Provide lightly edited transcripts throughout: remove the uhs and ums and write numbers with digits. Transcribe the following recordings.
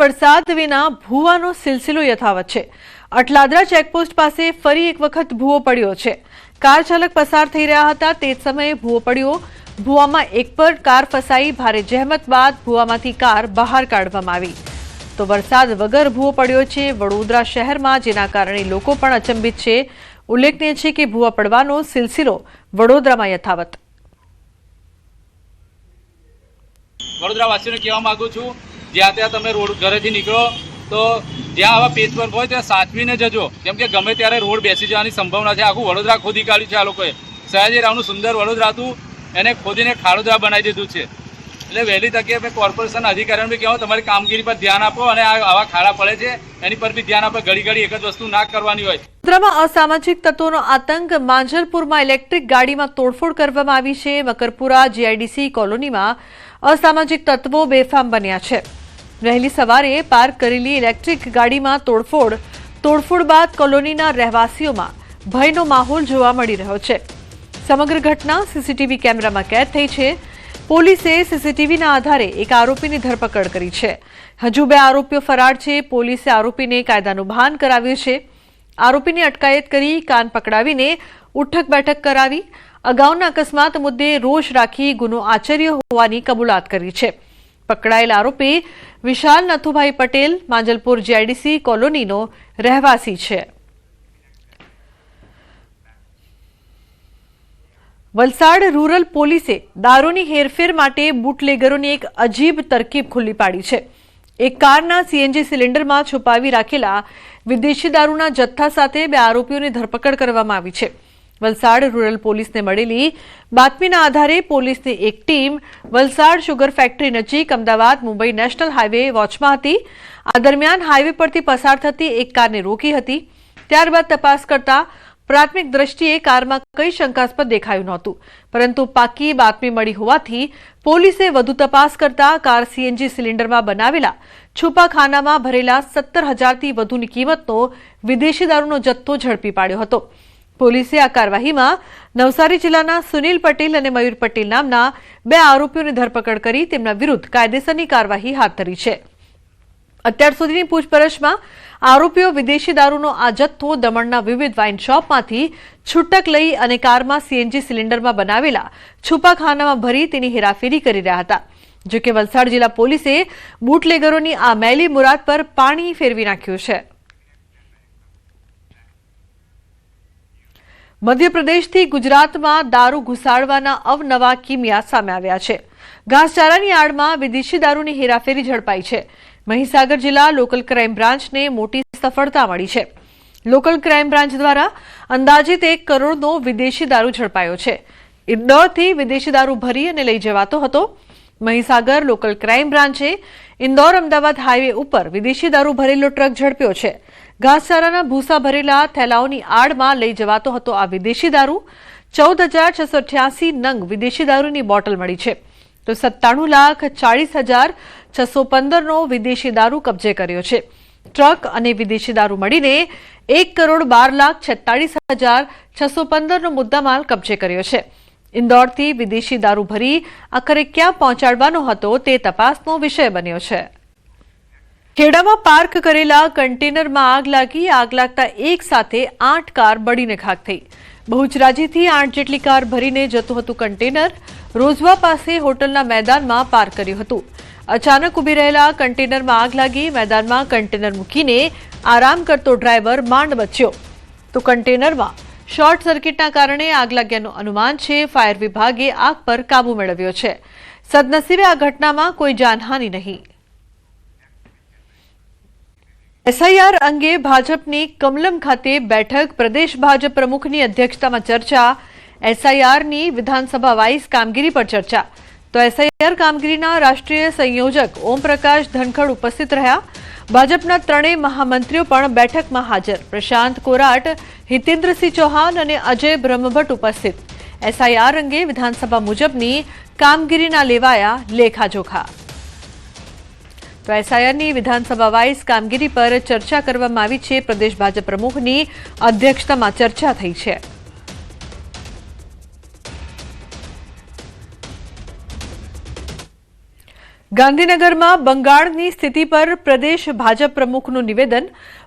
વરસાદ વિના ભૂવાનો સિલસિલો યથાવત છે। અટલાદરા ચેકપોસ્ટ પાસે ફરી એક વખત ભૂવો પડ્યો છે। કાર ચાલક પસાર થઈ રહ્યા હતા તે જ સમયે ભૂવો પડ્યો। ભૂવામાં એક પર કાર ફસાઈ ભારે જહેમત બાદ ભૂવામાંથી કાર બહાર કાઢવામાં આવી। તો વરસાદ વગર ભૂવો પડ્યો છે વડોદરા શહેરમાં, જેના કારણે લોકો પણ અચંબિત છે। ઉલ્લેખનીય છે કે ભૂવા પડવાનો સિલસિલો વડોદરામાં યથાવત। વડોદરાવાસીઓને કહેવા માંગુ છું, જ્યાં ત્યાં તમે રોડ ઘરેથી નીકળો તો જ્યાં આવા પેચ વર્ક હોય ત્યાં સાચવીને જજો, કેમ કે ગમે ત્યારે રોડ બેસી જવાની સંભાવના છે। આખું વડોદરા ખોદી કાઢ્યું છે આ લોકોએ। સયાજીરાવનું સુંદર વડોદરા હતું એને ખોદીને ખાડોદરા બનાવી દીધું છે। એટલે વહેલી તકે મેં કોર્પોરેશન અધિકારીઓને બી કહેવું તમારી કામગીરી પર ધ્યાન આપો અને આવા ખાડા પડે છે એની પર બી ધ્યાન આપો। ઘડી ઘડી એક જ વસ્તુ ના કરવાની હોય। વડોદરામાં અસામાજિક તત્વોનો આતંક। માંજલપુરમાં ઇલેક્ટ્રિક ગાડીમાં તોડફોડ કરવામાં આવી છે। મકરપુરા જીઆઈડીસી કોલોનીમાં અસામાજિક તત્વો બેફામ બન્યા છે। વહેલી સવારે પાર્ક કરેલી ઇલેક્ટ્રિક ગાડીમાં તોડફોડ બાદ કોલોનીના રહેવાસીઓમાં ભયનો માહોલ જોવા મળી રહ્યો છે। સમગ્ર ઘટના સીસીટીવી કેમેરામાં કેદ થઈ છે। પોલીસે સીસીટીવીના આધારે એક આરોપીની ધરપકડ કરી છે। હજુ 2 આરોપીઓ ફરાર છે। પોલીસે આરોપીને કાયદાનું ભાન કરાવ્યું છે। આરોપીની અટકાયત કરી કાન પકડાવીને ઉઠક બેઠક કરાવી। અગાઉના અકસ્માત મુદ્દે રોષ રાખી ગુનો આચર્યો હોવાની કબૂલાત કરી છે। પકડાયેલ આરોપી વિશાલ નથુભાઈ પટેલ માંજલપુર જીઆઈડીસી કોલોનીનો રહેવાસી છે। વલસાડ રૂરલ પોલીસે દારૂની હેરફેર માટે બુટલેગરોની એક અજીબ તરકીબ ખુલ્લી પાડી છે। એક કારના સીએનજી સિલિન્ડરમાં છુપાવી રાખેલા વિદેશી દારૂના જથ્થા સાથે 2 આરોપીઓની ધરપકડ કરવામાં આવી છે। વલસાડ રૂરલ પોલીસને મળેલી બાતમીના આધારે પોલીસની એક ટીમ વલસાડ શુગર ફેક્ટરી નજીક અમદાવાદ મુંબઈ નેશનલ હાઈવે વોચમાં હતી। આ દરમિયાન હાઈવે પરથી પસાર થતી એક કારને રોકી હતી। ત્યારબાદ તપાસ કરતા પ્રાથમિક દ્રષ્ટિએ કારમાં કંઈ શંકાસ્પદ દેખાયું નહોતું, પરંતુ પાકી બાતમી મળી હોવાથી પોલીસે વધુ તપાસ કરતા કાર સીએનજી સિલિન્ડરમાં બનાવેલા છુપા ખાનામાં ભરેલા 17,000થી વધુની કિંમતનો વિદેશી દારૂનો જથ્થો ઝડપી પાડ્યો હતો। પોલીસે આ કાર્યવાહીમાં નવસારી જિલ્લાના સુનિલ પટેલ અને મયુર પટેલ નામના 2 આરોપીઓની ધરપકડ કરી તેમના વિરુદ્ધ કાયદેસરની કાર્યવાહી હાથ ધરી છે। અત્યાર સુધીની પૂછપરછમાં આરોપીઓ વિદેશી દારૂનો આ જથ્થો દમણના વિવિધ વાઇન શોપમાંથી છૂટક લઈ અને કારમાં સીએનજી સિલિન્ડરમાં બનાવેલા છુપા ખાનામાં ભરી તેની હેરાફેરી કરી રહ્યા હતા। જો કે વલસાડ જિલ્લા પોલીસે બુટલેગરોની આ મેલી મુરાદ પર પાણી ફેરવી નાખ્યું છે। મધ્યપ્રદેશથી ગુજરાતમાં દારૂ ઘુસાડવાના અવનવા કિમિયા સામે આવ્યા છે। ઘાસચારાની આડમાં વિદેશી દારૂની હેરાફેરી ઝડપાઈ છે। મહીસાગર જિલ્લા લોકલ ક્રાઇમ બ્રાન્ચને મોટી સફળતા મળી છે। લોકલ ક્રાઇમ બ્રાન્ચ દ્વારા અંદાજિત 1 કરોડનો વિદેશી દારૂ ઝડપાયો છે। ઇન્દોરથી વિદેશી દારૂ ભરી અને લઈ જવાતો હતો। મહીસાગર લોકલ ક્રાઇમ બ્રાન્ચે ઇન્દોર અમદાવાદ હાઈવે ઉપર વિદેશી દારૂ ભરેલો ટ્રક ઝડપ્યો છે। ઘાસચારાના ભૂસા ભરેલા થેલાઓની આડમાં લઈ જવાતો હતો આ વિદેશી દારૂ। 14,688 નંગ વિદેશી દારૂની બોટલ મળી છે, તો 97,40,615નો વિદેશી દારૂ કબજે કર્યો છે। ટ્રક અને વિદેશી દારૂ મળીને 1,12,46,615નો મુદ્દામાલ કબજે કર્યો છે। ઇન્દોરથી વિદેશી દારૂ ભરી આખરે ક્યાં પહોંચાડવાનો હતો તે તપાસનો વિષય બન્યો છે। ખેડામાં પાર્ક કરેલા કન્ટેનરમાં આગ લાગી। આગ લાગતા એક સાથે 8 કાર બળીને ખાક થઈ। બહુચરાજીથી 8 જેટલી કાર ભરીને જતું હતું કન્ટેનર રોજવા પાસે હોટલના મેદાનમાં પાર્ક કર્યું હતું। અચાનક ઊભી રહેલા કન્ટેનરમાં આગ લાગી। મેદાનમાં કન્ટેનર મૂકીને આરામ કરતો ડ્રાઈવર માંડ બચ્યો, તો કન્ટેનરમાં શોર્ટ સર્કિટના કારણે આગ લાગ્યાનું અનુમાન છે। ફાયર વિભાગે આગ પર કાબુ મેળવ્યો છે। સદનસીબે આ ઘટનામાં કોઈ જાનહાનિ નહીં। એસઆઈઆર અંગે ભાજપની કમલમ ખાતે બેઠક। પ્રદેશ ભાજપ પ્રમુખની અધ્યક્ષતામાં ચર્ચા। એસઆઈઆરની વિધાનસભા વાઇઝ કામગીરી પર ચર્ચા। તો એસઆઈઆર કામગીરીના રાષ્ટ્રીય સંયોજક ઓમપ્રકાશ ધનખડ ઉપસ્થિત રહ્યા। ભાજપના 3 મહામંત્રીઓ પણ બેઠકમાં હાજર। પ્રશાંત કોરાટ, હિતેન્દ્રસિંહ ચૌહાણ અને અજય બ્રહ્મભટ્ટ ઉપસ્થિત। એસઆઈઆર અંગે વિધાનસભા મુજબની કામગીરીના લેવાયા લેખાજોખા। તો એસઆઈઆરની વિધાનસભા વાઇઝ કામગીરી પર ચર્ચા કરવામાં આવી છે। પ્રદેશ ભાજપ પ્રમુખની અધ્યક્ષતામાં ચર્ચા થઈ છે। ગાંધીનગરમાં બંગાળની સ્થિતિ પર પ્રદેશ ભાજપ પ્રમુખનું નિવેદન.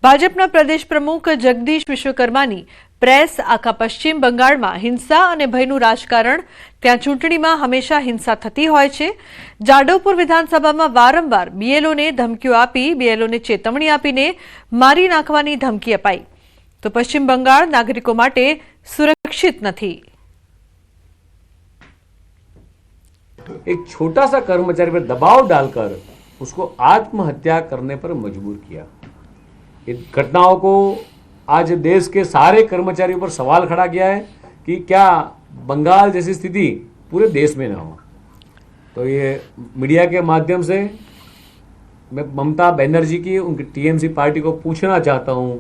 ભાજપના પ્રદેશ પ્રમુખ જગદીશ વિશ્વકર્માની પ્રેસ. આખા પશ્ચિમ બંગાળમાં હિંસા અને ભયનું રાજકારણ. ત્યાં ચૂંટણીમાં હંમેશા હિંસા થતી હોય છે. જાડવપુર વિધાનસભામાં વારંવાર બીએલઓને ધમકીઓ આપી, બીએલઓને ચેતવણી આપીને મારી નાખવાની ધમકી અપાઈ. તો પશ્ચિમ બંગાળ નાગરિકો માટે સુરક્ષિત નથી. एक छोटा सा कर्मचारी पर दबाव डालकर उसको आत्महत्या करने पर मजबूर किया। इन घटनाओं को आज देश के सारे कर्मचारियों पर सवाल खड़ा किया है कि क्या बंगाल जैसी स्थिति पूरे देश में ना हो। तो ये मीडिया के माध्यम से मैं ममता बनर्जी की, उनकी टीएमसी पार्टी को पूछना चाहता हूँ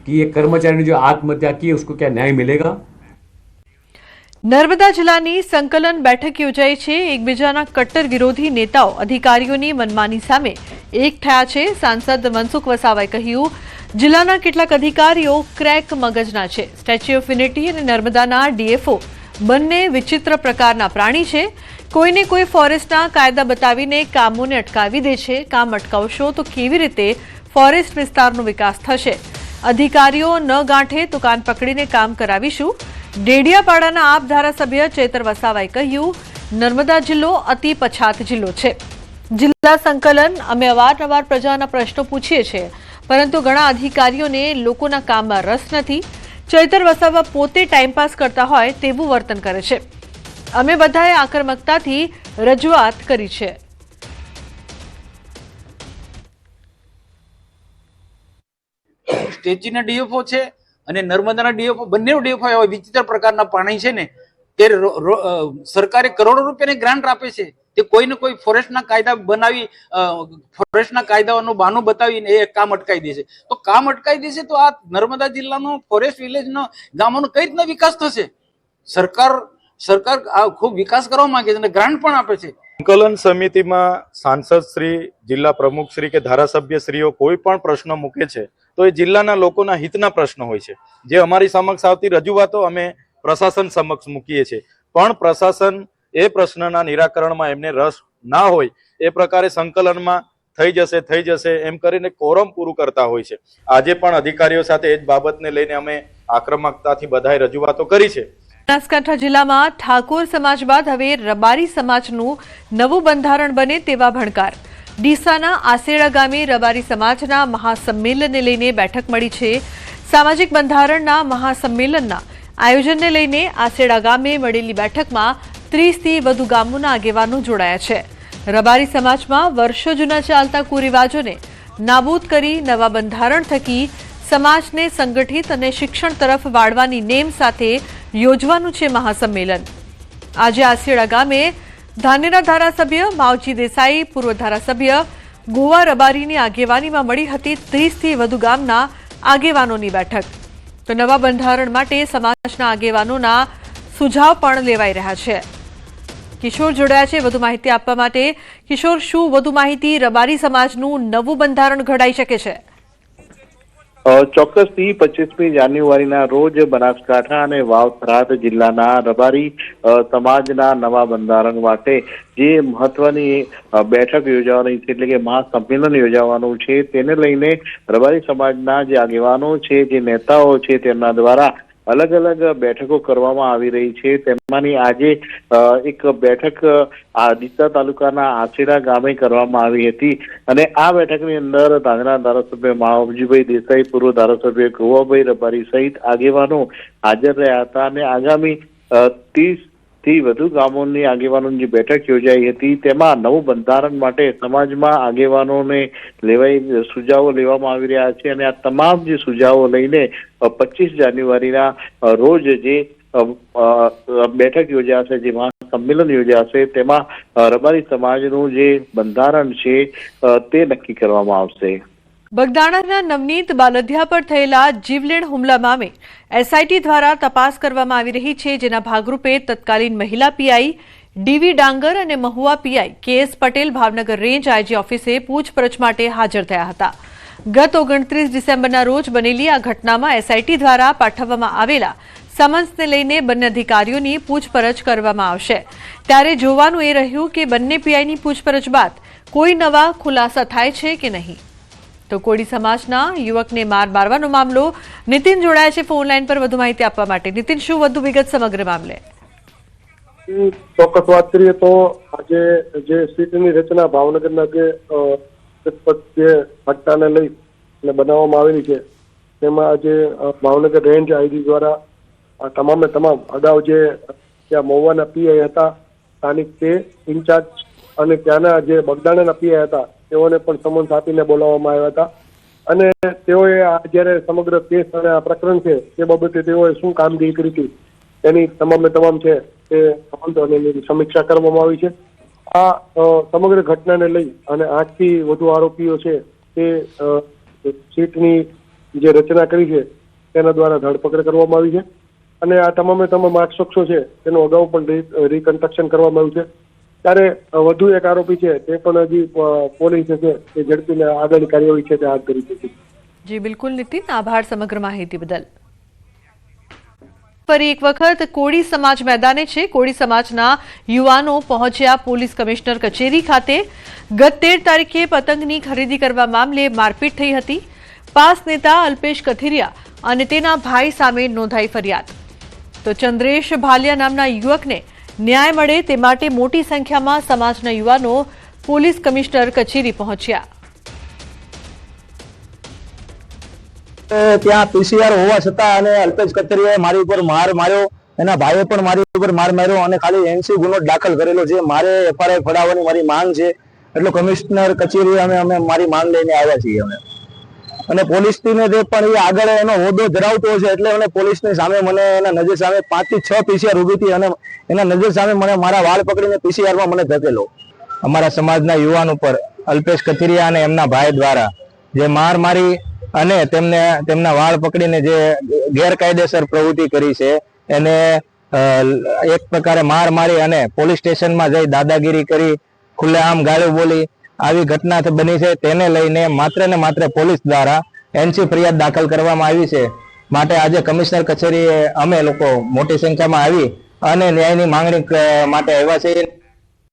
कि ये कर्मचारी ने जो आत्महत्या की उसको क्या न्याय मिलेगा। નર્મદા જિલ્લાની સંકલન બેઠક યોજાઈ છે. એકબીજાના કટ્ટર વિરોધી નેતાઓ અધિકારીઓની મનમાની સામે એક થયા છે. સાંસદ મનસુખ વસાવાએ કહ્યું, જિલ્લાના કેટલાક અધિકારીઓ ક્રેક મગજના છે. સ્ટેચ્યુ ઓફ યુનિટી અને નર્મદાના ડીએફઓ બંને વિચિત્ર પ્રકારના પ્રાણી છે. કોઈને કોઈ ફોરેસ્ટના કાયદા બતાવીને કામોને અટકાવી દે છે. કામ અટકાવશો તો કેવી રીતે ફોરેસ્ટ વિસ્તારનો વિકાસ થશે? અધિકારીઓ ન ગાંઠે તો કાન પકડીને કામ કરાવીશું. ડેડિયાપાડાના આપ ધારાસભ્ય ચેતર વસાવાએ કહ્યું, નર્મદા જિલ્લો અતિ પછાત જિલ્લો છે. જિલ્લા સંકલન અમે અવારનવાર પ્રજાના પ્રશ્નો પૂછીએ છીએ, પરંતુ ઘણા અધિકારીઓને લોકોના કામમાં રસ નથી. ચેતર વસાવા પોતે ટાઈમપાસ કરતા હોય તેવું વર્તન કરે છે. અમે બધાએ આક્રમકતાથી રજૂઆત કરી છે. સ્ટેચ્યુના ડીએફઓ છે અને નર્મદાના ડીએફઓ, બંને ડીએફઓ એવા વિચિત્ર પ્રકારના પાણી છે ને, તે સરકારે કરોડો રૂપિયાની ગ્રાન્ટ આપે છે. તે કોઈને કોઈ ફોરેસ્ટના કાયદા બનાવી, ફોરેસ્ટના કાયદાઓનું બહાનું બતાવીને એ કામ અટકાવી દેશે. તો કામ અટકાવી દેશે તો આ નર્મદા જિલ્લાનો ફોરેસ્ટ વિલેજનો ગામોનો કઈ રીતના વિકાસ થશે? સરકાર ખૂબ વિકાસ કરવા માંગે છે અને ગ્રાન્ટ પણ આપે છે. સંકલન સમિતિમાં સાંસદ શ્રી, જિલ્લા પ્રમુખ શ્રી કે ધારાસભ્ય શ્રીઓ કોઈ પણ પ્રશ્ન મૂકે છે તો એ જિલ્લાના લોકોના હિતના પ્રશ્નો હોય છે. જે અમારી સમક્ષ આવતી રજૂઆતો અમે પ્રશાસન સમક્ષ મૂકીએ છીએ, પણ પ્રશાસન એ પ્રશ્નના નિરાકરણમાં એમને રસ ના હોય એ પ્રકારે સંકલનમાં થઈ જશે એમ કરીને કોરમ પૂરું કરતા હોય છે. આજે પણ અધિકારીઓ સાથે એ જ બાબતને લઈને અમે આક્રમકતાથી બધાએ રજૂઆતો કરી છે. બનાસકાંઠા જિલ્લામાં ઠાકોર સમાજ બાદ હવે રબારી સમાજનું નવું બંધારણ બને તેવા ભણકાર. ડીસાના આસેડા ગામે રબારી સમાજના મહાસંમેલનને લઈને બેઠક મળી છે. સામાજિક બંધારણના મહાસંમેલનના આયોજનને લઈને આસેડા ગામે મળેલી બેઠકમાં 30થી વધુ ગામોના આગેવાનો જોડાયા છે. રબારી સમાજમાં વર્ષો જૂના ચાલતા કુરિવાજોને નાબૂદ કરી નવા બંધારણ થકી સમાજને સંગઠિત અને શિક્ષણ તરફ વાળવાની નેમ સાથે યોજવાનું છે મહાસંમેલન. આજે આસેડા ગામે ધાનેરા ધારાસભ્ય માવજી દેસાઈ, પૂર્વ ધારાસભ્ય ગોવા રબારીની આગેવાનીમાં મળી હતી 30થી વધુ ગામના આગેવાનોની બેઠક. તો નવા બંધારણ માટે સમાજના આગેવાનોના સુઝાવ પણ લેવાઈ રહ્યા છે. કિશોર જોડાયા છે વધુ માહિતી આપવા માટે. કિશોર, શું વધુ માહિતી? રબારી સમાજનું નવું બંધારણ ઘડાઈ શકે છે? ચોક્કસથી 25મી જાન્યુઆરીના રોજ બનાસકાંઠા અને વાવ-થરાદ જિલ્લાના રબારી સમાજના નવા બંધારણ માટે જે મહત્વની બેઠક યોજવાની છે, એટલે કે મહાસંમેલન યોજવાનું છે, તેને લઈને રબારી સમાજના જે આગેવાનો છે, જે નેતાઓ છે, તેમના દ્વારા અલગ અલગ બેઠકો કરવામાં આવી રહી છે. તેમાંની આજે એક બેઠક ડીસા તાલુકાના આસેડા ગામે કરવામાં આવી હતી અને આ બેઠકની અંદર ધાનેરા ધારાસભ્ય માવજીભાઈ દેસાઈ, પૂર્વ ધારાસભ્ય ગોવાભાઈ રબારી સહિત આગેવાનો હાજર રહ્યા હતા અને આગામી 30થી વધુ ગામોની આગેવાનોની જે બેઠક યોજાઈ હતી તેમાં નવું બંધારણ માટે સમાજમાં આગેવાનોને સુઝાવો લેવામાં આવી રહ્યા છે અને આ તમામ જે સુઝાવો લઈને 25 જાન્યુઆરીના રોજ જે બેઠક યોજાશે, જે મહાસંમેલન યોજાશે, તેમાં રબારી સમાજનું જે બંધારણ છે તે નક્કી કરવામાં આવશે. બગદાણાના નવનીત બાલદિયા પર થયેલા જીવલેણ હુમલા મામલે એસઆઈટી દ્વારા તપાસ કરવામાં આવી રહી છે, જેના ભાગરૂપે તત્કાલીન મહિલા પીઆઈ ડીવી ડાંગર અને Mahuva PI KS Patel Bhavnagar range IG ઓફિસે પૂછપરછ માટે હાજર થયા હતા. ગત 29 ડિસેમ્બરના રોજ બનેલી આ ઘટનામાં એસઆઈટી દ્વારા પાઠવવામાં આવેલા સમન્સને લઈને બંને અધિકારીઓની પૂછપરછ કરવામાં આવશે. ત્યારે જોવાનું એ રહ્યું કે બંને પીઆઈની પૂછપરછ બાદ કોઈ નવા ખુલાસા થાય છે કે નહીં. તો કોળી સમાજના યુવકને માર મારવાનો મામલો. નીતિન જોડાયા છે ફોન લાઈન પર વધુ માહિતી આપવા માટે. નીતિન, શું વધુ વિગત સમગ્ર મામલે? ચોક્કસ વાત કરીએ તો આજે જે સીટની રચના ભાવનગરના જે ઘટનાને લઈ અને બનાવવામાં આવેલી છે તેમાં આજે ભાવનગર રેન્જ આઈજી દ્વારા તમામે તમામ અગાઉ જે ત્યાં મહુવાના પીઆઈ હતા સ્થાનિક તે ઇન્ચાર્જ અને ત્યાંના જે બગદાણાના પીઆઈ હતા તેઓને પણ સમન્સ આપીને બોલાવવામાં આવ્યા હતા. અને તેઓએ જ્યારે સમગ્ર કેસ અને આ પ્રકરણ છે તે બાબતે તેઓએ શું કામગીરી કરી હતી તેની તમામે તમામ છે તે સંબંધોની સમીક્ષા કરવામાં આવી છે. આ સમગ્ર ઘટનાને લઈ અને 8 થી વધુ આરોપીઓ છે તે સીટની જે રચના કરી છે તેના દ્વારા ધરપકડ કરવામાં આવી છે. અને આ તમામે તમામ 8 શખ્સો છે તેનું અગાઉ પણ રિકન્સ્ટ્રક્શન કરવામાં આવ્યું છે. ત્યારે વધુ એક આરોપી છે તે પણ હજી પોલીસે છે તે ઝડપીને આગળની કાર્યવાહી છે તે હાથ ધરી છે. જી બિલકુલ નીતિન, આભાર સમગ્ર માહિતી બદલ. ફરી એક વખત કોળી સમાજ મેદાને છે. કોળી સમાજના યુવાનો પહોંચ્યા પોલીસ કમિશનર કચેરી ખાતે. ગત 13 તારીખે પતંગની ખરીદી કરવા મામલે મારપીટ થઈ હતી. પાસ નેતા અલ્પેશ કથિરિયા અને તેના ભાઈ સામે નોંધાઈ ફરિયાદ. તો ચંદ્રેશ ભાલિયા નામના યુવકને ન્યાય મળે તે માટે મોટી સંખ્યામાં સમાજના યુવાનો પોલીસ કમિશનર કચેરી પહોંચ્યા. ત્યાં પીસીઆર હોવા છતાં અને અલ્પેશ કતરિયાએ મારી ઉપર માર માર્યો, એના ભાઈએ પણ મારી ઉપર માર માર્યો અને ખાલી એનસી ગુનો દાખલ કરેલો છે. મારે એફઆરઆઈ ફડાવવાની મારી માંગ છે. એટલે કમિશનર કચેરી અમે મારી માંગ લઈને આવ્યા છીએ. અને પોલીસને તે પણ એ આગળ એનો હોદ્દો ધરાવતો છે એટલે મને પોલીસની સામે મને એના નજર સામે 5 થી 6 પીસીઆર ઊભી હતી અને એના નજર સામે મને મારા વાળ પકડીને પીસીઆરમાં મને ધકેલો. અમારા સમાજના યુવાન ઉપર અલ્પેશ કથિરિયા અને એમના ભાઈ દ્વારા જે માર મારી અને તેમના વાળ પકડીને જે ગેરકાયદેસર પ્રવૃત્તિ કરી છે એને એક પ્રકારે માર મારી અને પોલીસ સ્ટેશનમાં જઈ દાદાગીરી કરી, ખુલ્લેઆમ ગાળો બોલી, આવી ઘટના બની છે. તેને લઈને માત્ર ને માત્ર પોલીસ દ્વારા એનસી ફરિયાદ દાખલ કરવામાં આવી છે. માટે આજે કમિશનર કચેરીએ અમે લોકો મોટી સંખ્યામાં આવી અને ન્યાયની માંગણી માટે આવ્યા છે.